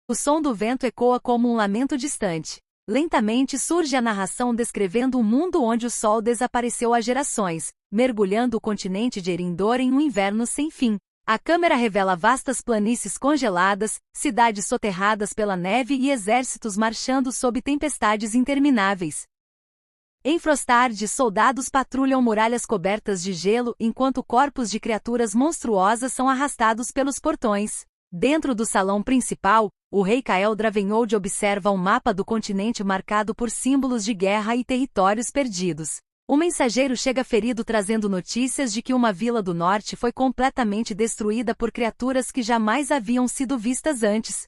O som do vento ecoa como um lamento distante. Lentamente surge a narração descrevendo um mundo onde o sol desapareceu há gerações, mergulhando o continente de Erindor em um inverno sem fim. A câmera revela vastas planícies congeladas, cidades soterradas pela neve e exércitos marchando sob tempestades intermináveis. Em Frostad, soldados patrulham muralhas cobertas de gelo enquanto corpos de criaturas monstruosas são arrastados pelos portões. Dentro do salão principal, o rei Kael Dravenhold observa um mapa do continente marcado por símbolos de guerra e territórios perdidos. Um mensageiro chega ferido trazendo notícias de que uma vila do norte foi completamente destruída por criaturas que jamais haviam sido vistas antes.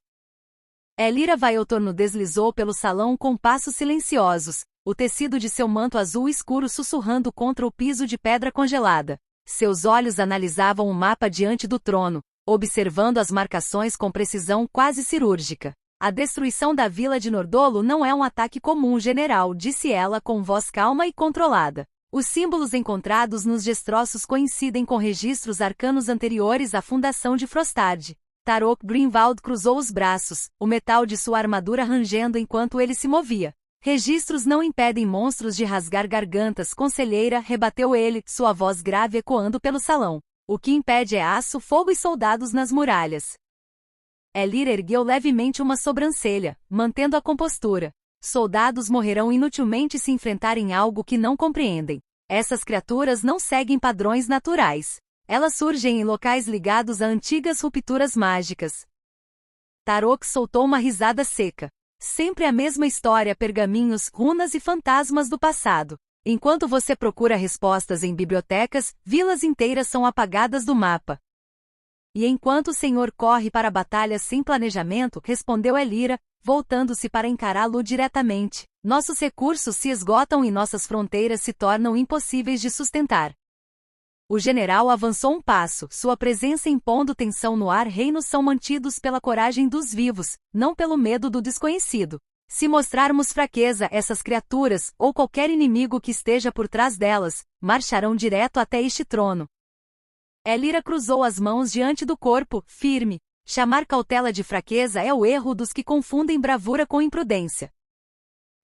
Elira Vaeltorno deslizou pelo salão com passos silenciosos, o tecido de seu manto azul escuro sussurrando contra o piso de pedra congelada. Seus olhos analisavam o mapa diante do trono, observando as marcações com precisão quase cirúrgica. A destruição da vila de Nordolo não é um ataque comum, general, disse ela com voz calma e controlada. Os símbolos encontrados nos destroços coincidem com registros arcanos anteriores à fundação de Frostad. Tarok Greenwald cruzou os braços, o metal de sua armadura rangendo enquanto ele se movia. Registros não impedem monstros de rasgar gargantas, conselheira, rebateu ele, sua voz grave ecoando pelo salão. O que impede é aço, fogo e soldados nas muralhas. Elira ergueu levemente uma sobrancelha, mantendo a compostura. Soldados morrerão inutilmente se enfrentarem algo que não compreendem. Essas criaturas não seguem padrões naturais. Elas surgem em locais ligados a antigas rupturas mágicas. Tarok soltou uma risada seca. Sempre a mesma história, pergaminhos, runas e fantasmas do passado. Enquanto você procura respostas em bibliotecas, vilas inteiras são apagadas do mapa. E enquanto o senhor corre para batalhas sem planejamento, respondeu Elira, voltando-se para encará-lo diretamente, nossos recursos se esgotam e nossas fronteiras se tornam impossíveis de sustentar. O general avançou um passo, sua presença impondo tensão no ar. Reinos são mantidos pela coragem dos vivos, não pelo medo do desconhecido. Se mostrarmos fraqueza, essas criaturas, ou qualquer inimigo que esteja por trás delas, marcharão direto até este trono. Elira cruzou as mãos diante do corpo, firme. Chamar cautela de fraqueza é o erro dos que confundem bravura com imprudência.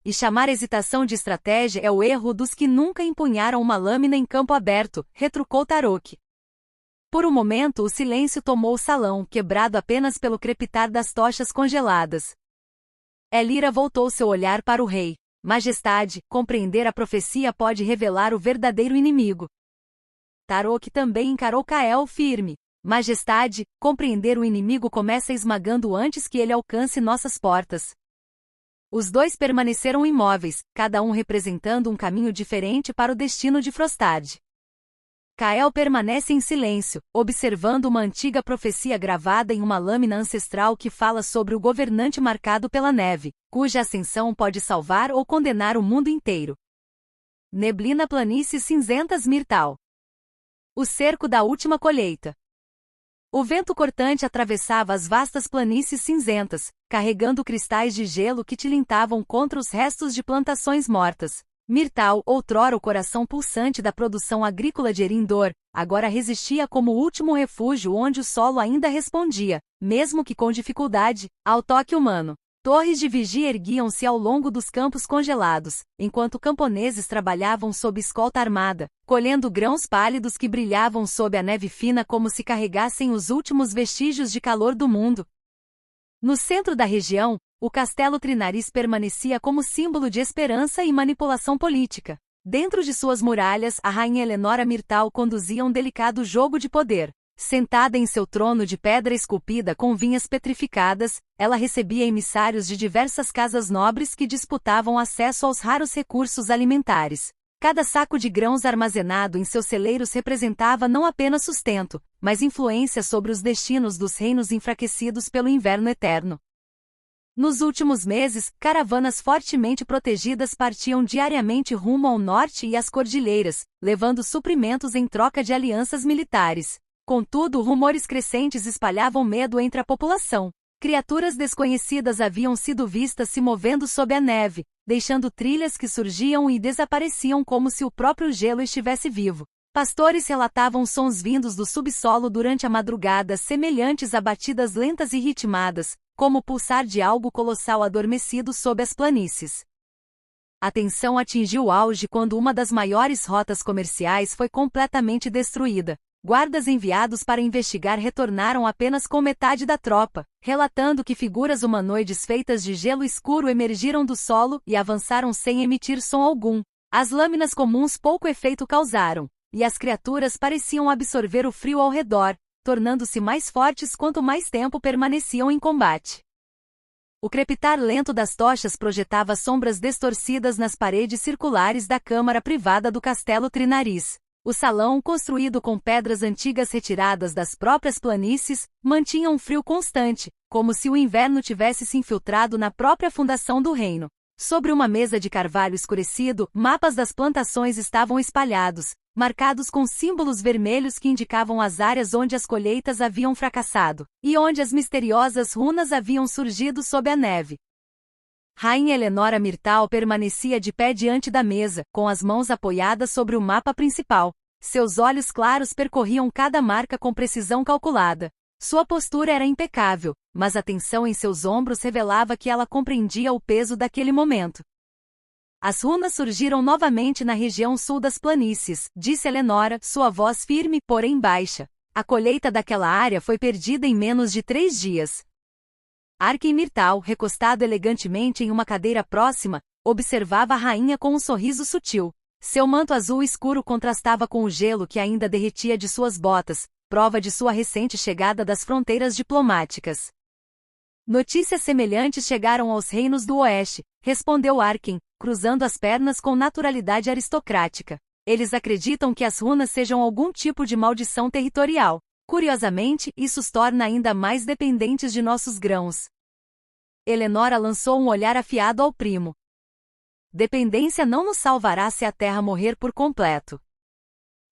E chamar hesitação de estratégia é o erro dos que nunca empunharam uma lâmina em campo aberto, retrucou Tarok. Por um momento o silêncio tomou o salão, quebrado apenas pelo crepitar das tochas congeladas. Elira voltou seu olhar para o rei. Majestade, compreender a profecia pode revelar o verdadeiro inimigo. Tarok também encarou Kael firme. Majestade, compreender o inimigo começa esmagando antes que ele alcance nossas portas. Os dois permaneceram imóveis, cada um representando um caminho diferente para o destino de Frostad. Kael permanece em silêncio, observando uma antiga profecia gravada em uma lâmina ancestral que fala sobre o governante marcado pela neve, cuja ascensão pode salvar ou condenar o mundo inteiro. Neblina Planícies Cinzentas Myrtal. O cerco da última colheita. O vento cortante atravessava as vastas planícies cinzentas, carregando cristais de gelo que tilintavam contra os restos de plantações mortas. Myrtal, outrora o coração pulsante da produção agrícola de Erindor, agora resistia como o último refúgio onde o solo ainda respondia, mesmo que com dificuldade, ao toque humano. Torres de vigia erguiam-se ao longo dos campos congelados, enquanto camponeses trabalhavam sob escolta armada, colhendo grãos pálidos que brilhavam sob a neve fina como se carregassem os últimos vestígios de calor do mundo. No centro da região, o castelo Trinariz permanecia como símbolo de esperança e manipulação política. Dentro de suas muralhas, a rainha Eleonora Myrtal conduzia um delicado jogo de poder. Sentada em seu trono de pedra esculpida com vinhas petrificadas, ela recebia emissários de diversas casas nobres que disputavam acesso aos raros recursos alimentares. Cada saco de grãos armazenado em seus celeiros representava não apenas sustento, mas influência sobre os destinos dos reinos enfraquecidos pelo inverno eterno. Nos últimos meses, caravanas fortemente protegidas partiam diariamente rumo ao norte e às cordilheiras, levando suprimentos em troca de alianças militares. Contudo, rumores crescentes espalhavam medo entre a população. Criaturas desconhecidas haviam sido vistas se movendo sob a neve, deixando trilhas que surgiam e desapareciam como se o próprio gelo estivesse vivo. Pastores relatavam sons vindos do subsolo durante a madrugada semelhantes a batidas lentas e ritmadas, como o pulsar de algo colossal adormecido sob as planícies. A tensão atingiu o auge quando uma das maiores rotas comerciais foi completamente destruída. Guardas enviados para investigar retornaram apenas com metade da tropa, relatando que figuras humanoides feitas de gelo escuro emergiram do solo e avançaram sem emitir som algum. As lâminas comuns pouco efeito causaram, e as criaturas pareciam absorver o frio ao redor, tornando-se mais fortes quanto mais tempo permaneciam em combate. O crepitar lento das tochas projetava sombras distorcidas nas paredes circulares da câmara privada do Castelo Trinariz. O salão, construído com pedras antigas retiradas das próprias planícies, mantinha um frio constante, como se o inverno tivesse se infiltrado na própria fundação do reino. Sobre uma mesa de carvalho escurecido, mapas das plantações estavam espalhados, marcados com símbolos vermelhos que indicavam as áreas onde as colheitas haviam fracassado, e onde as misteriosas runas haviam surgido sob a neve. Rainha Eleonora Myrtal permanecia de pé diante da mesa, com as mãos apoiadas sobre o mapa principal. Seus olhos claros percorriam cada marca com precisão calculada. Sua postura era impecável, mas a tensão em seus ombros revelava que ela compreendia o peso daquele momento. As runas surgiram novamente na região sul das planícies, disse Eleonora, sua voz firme, porém baixa. A colheita daquela área foi perdida em menos de 3 dias. Arken Myrtal, recostado elegantemente em uma cadeira próxima, observava a rainha com um sorriso sutil. Seu manto azul escuro contrastava com o gelo que ainda derretia de suas botas, prova de sua recente chegada das fronteiras diplomáticas. Notícias semelhantes chegaram aos reinos do Oeste, respondeu Arken, cruzando as pernas com naturalidade aristocrática. Eles acreditam que as runas sejam algum tipo de maldição territorial. Curiosamente, isso os torna ainda mais dependentes de nossos grãos. Eleonora lançou um olhar afiado ao primo. Dependência não nos salvará se a terra morrer por completo.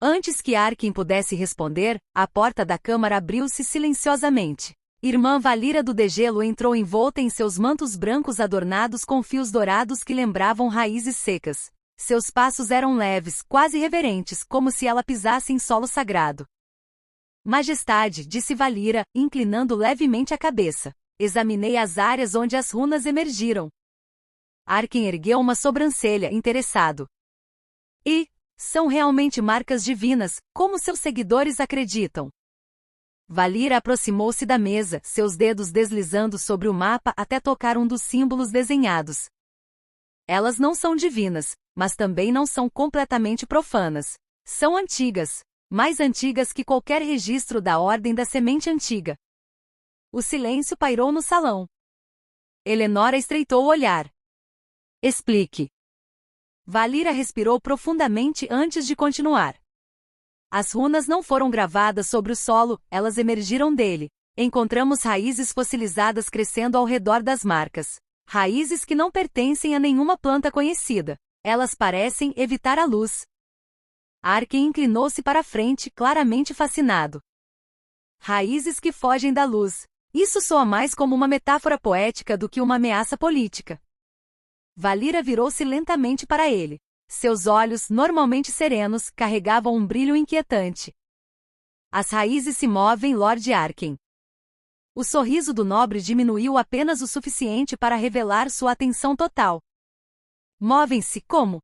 Antes que Arken pudesse responder, a porta da câmara abriu-se silenciosamente. Irmã Valira do Degelo entrou envolta em seus mantos brancos adornados com fios dourados que lembravam raízes secas. Seus passos eram leves, quase reverentes, como se ela pisasse em solo sagrado. Majestade, disse Valira, inclinando levemente a cabeça. Examinei as áreas onde as runas emergiram. Arken ergueu uma sobrancelha, interessado. E são realmente marcas divinas, como seus seguidores acreditam. Valira aproximou-se da mesa, seus dedos deslizando sobre o mapa até tocar um dos símbolos desenhados. Elas não são divinas, mas também não são completamente profanas. São antigas. Mais antigas que qualquer registro da Ordem da Semente Antiga. O silêncio pairou no salão. Eleonora estreitou o olhar. Explique. Valira respirou profundamente antes de continuar. As runas não foram gravadas sobre o solo, elas emergiram dele. Encontramos raízes fossilizadas crescendo ao redor das marcas. Raízes que não pertencem a nenhuma planta conhecida. Elas parecem evitar a luz. Arken inclinou-se para a frente, claramente fascinado. Raízes que fogem da luz. Isso soa mais como uma metáfora poética do que uma ameaça política. Valira virou-se lentamente para ele. Seus olhos, normalmente serenos, carregavam um brilho inquietante. As raízes se movem, Lord Arken. O sorriso do nobre diminuiu apenas o suficiente para revelar sua atenção total. Movem-se como?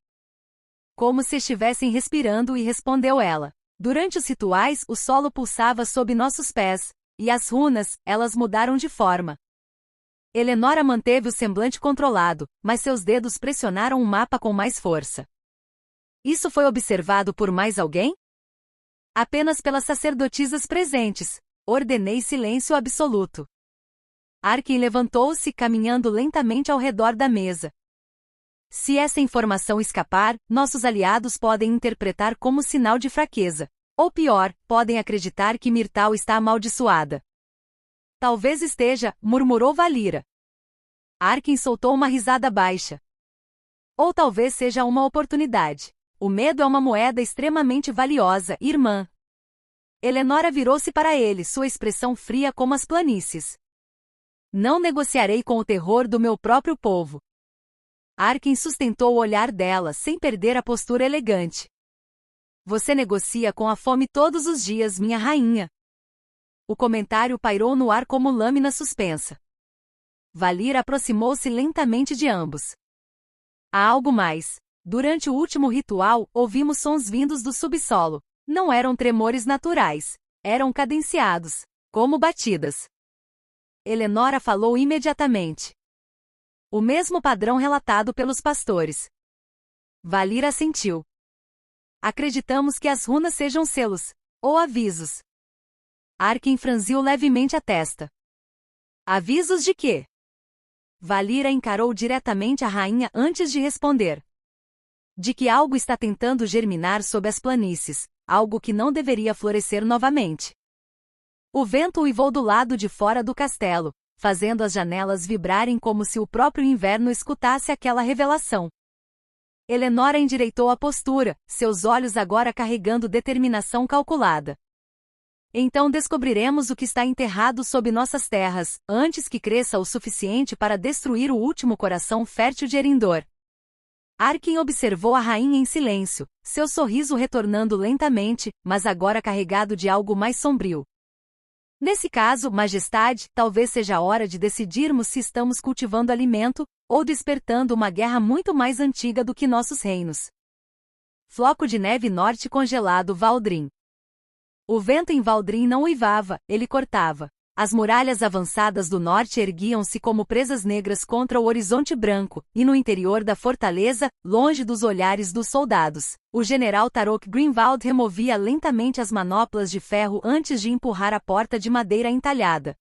Como se estivessem respirando, e respondeu ela. Durante os rituais, o solo pulsava sob nossos pés, e as runas, elas mudaram de forma. Eleonora manteve o semblante controlado, mas seus dedos pressionaram o mapa com mais força. Isso foi observado por mais alguém? Apenas pelas sacerdotisas presentes. Ordenei silêncio absoluto. Arken levantou-se, caminhando lentamente ao redor da mesa. Se essa informação escapar, nossos aliados podem interpretar como sinal de fraqueza. Ou pior, podem acreditar que Myrtal está amaldiçoada. Talvez esteja, murmurou Valira. Arken soltou uma risada baixa. Ou talvez seja uma oportunidade. O medo é uma moeda extremamente valiosa, irmã. Eleonora virou-se para ele, sua expressão fria como as planícies. Não negociarei com o terror do meu próprio povo. Arken sustentou o olhar dela, sem perder a postura elegante. Você negocia com a fome todos os dias, minha rainha. O comentário pairou no ar como lâmina suspensa. Valir aproximou-se lentamente de ambos. Há algo mais. Durante o último ritual, ouvimos sons vindos do subsolo. Não eram tremores naturais. Eram cadenciados, como batidas. Eleonora falou imediatamente. O mesmo padrão relatado pelos pastores. Valir assentiu. Acreditamos que as runas sejam selos, ou avisos. Arkin franziu levemente a testa. Avisos de quê? Valira encarou diretamente a rainha antes de responder. De que algo está tentando germinar sob as planícies, algo que não deveria florescer novamente. O vento uivou do lado de fora do castelo, fazendo as janelas vibrarem como se o próprio inverno escutasse aquela revelação. Eleonora endireitou a postura, seus olhos agora carregando determinação calculada. Então descobriremos o que está enterrado sob nossas terras, antes que cresça o suficiente para destruir o último coração fértil de Erindor. Arkin observou a rainha em silêncio, seu sorriso retornando lentamente, mas agora carregado de algo mais sombrio. Nesse caso, Majestade, talvez seja a hora de decidirmos se estamos cultivando alimento, ou despertando uma guerra muito mais antiga do que nossos reinos. Floco de neve norte congelado Valdrin. O vento em Valdrin não uivava, ele cortava. As muralhas avançadas do norte erguiam-se como presas negras contra o horizonte branco, e no interior da fortaleza, longe dos olhares dos soldados, o general Tarok Greenwald removia lentamente as manoplas de ferro antes de empurrar a porta de madeira entalhada.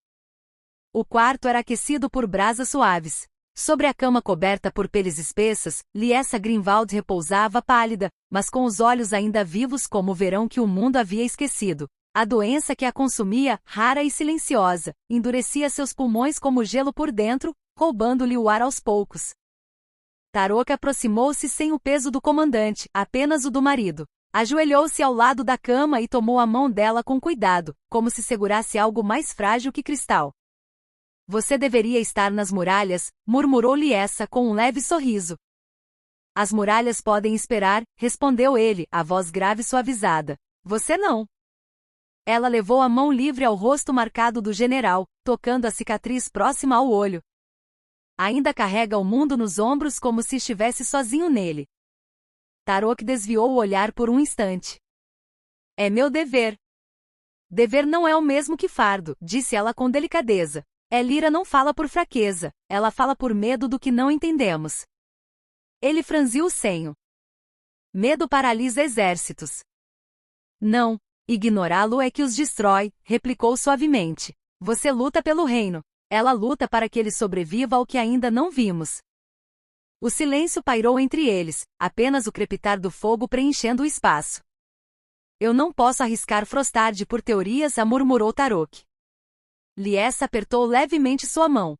O quarto era aquecido por brasas suaves. Sobre a cama coberta por peles espessas, Liessa Greenwald repousava pálida, mas com os olhos ainda vivos como o verão que o mundo havia esquecido. A doença que a consumia, rara e silenciosa, endurecia seus pulmões como gelo por dentro, roubando-lhe o ar aos poucos. Tarok aproximou-se sem o peso do comandante, apenas o do marido. Ajoelhou-se ao lado da cama e tomou a mão dela com cuidado, como se segurasse algo mais frágil que cristal. Você deveria estar nas muralhas, murmurou Liessa com um leve sorriso. As muralhas podem esperar, respondeu ele, a voz grave suavizada. Você não. Ela levou a mão livre ao rosto marcado do general, tocando a cicatriz próxima ao olho. Ainda carrega o mundo nos ombros como se estivesse sozinho nele. Tarok desviou o olhar por um instante. É meu dever. Dever não é o mesmo que fardo, disse ela com delicadeza. Elira não fala por fraqueza, ela fala por medo do que não entendemos. Ele franziu o senho. Medo paralisa exércitos. Não, ignorá-lo é que os destrói, replicou suavemente. Você luta pelo reino. Ela luta para que ele sobreviva ao que ainda não vimos. O silêncio pairou entre eles, apenas o crepitar do fogo preenchendo o espaço. Eu não posso arriscar Frostard por teorias, murmurou Tarok. Liessa apertou levemente sua mão.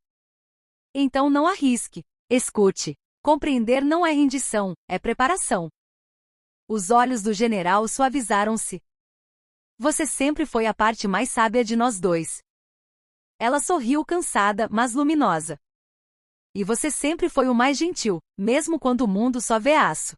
Então não arrisque. Escute. Compreender não é rendição, é preparação. Os olhos do general suavizaram-se. Você sempre foi a parte mais sábia de nós dois. Ela sorriu cansada, mas luminosa. E você sempre foi o mais gentil, mesmo quando o mundo só vê aço.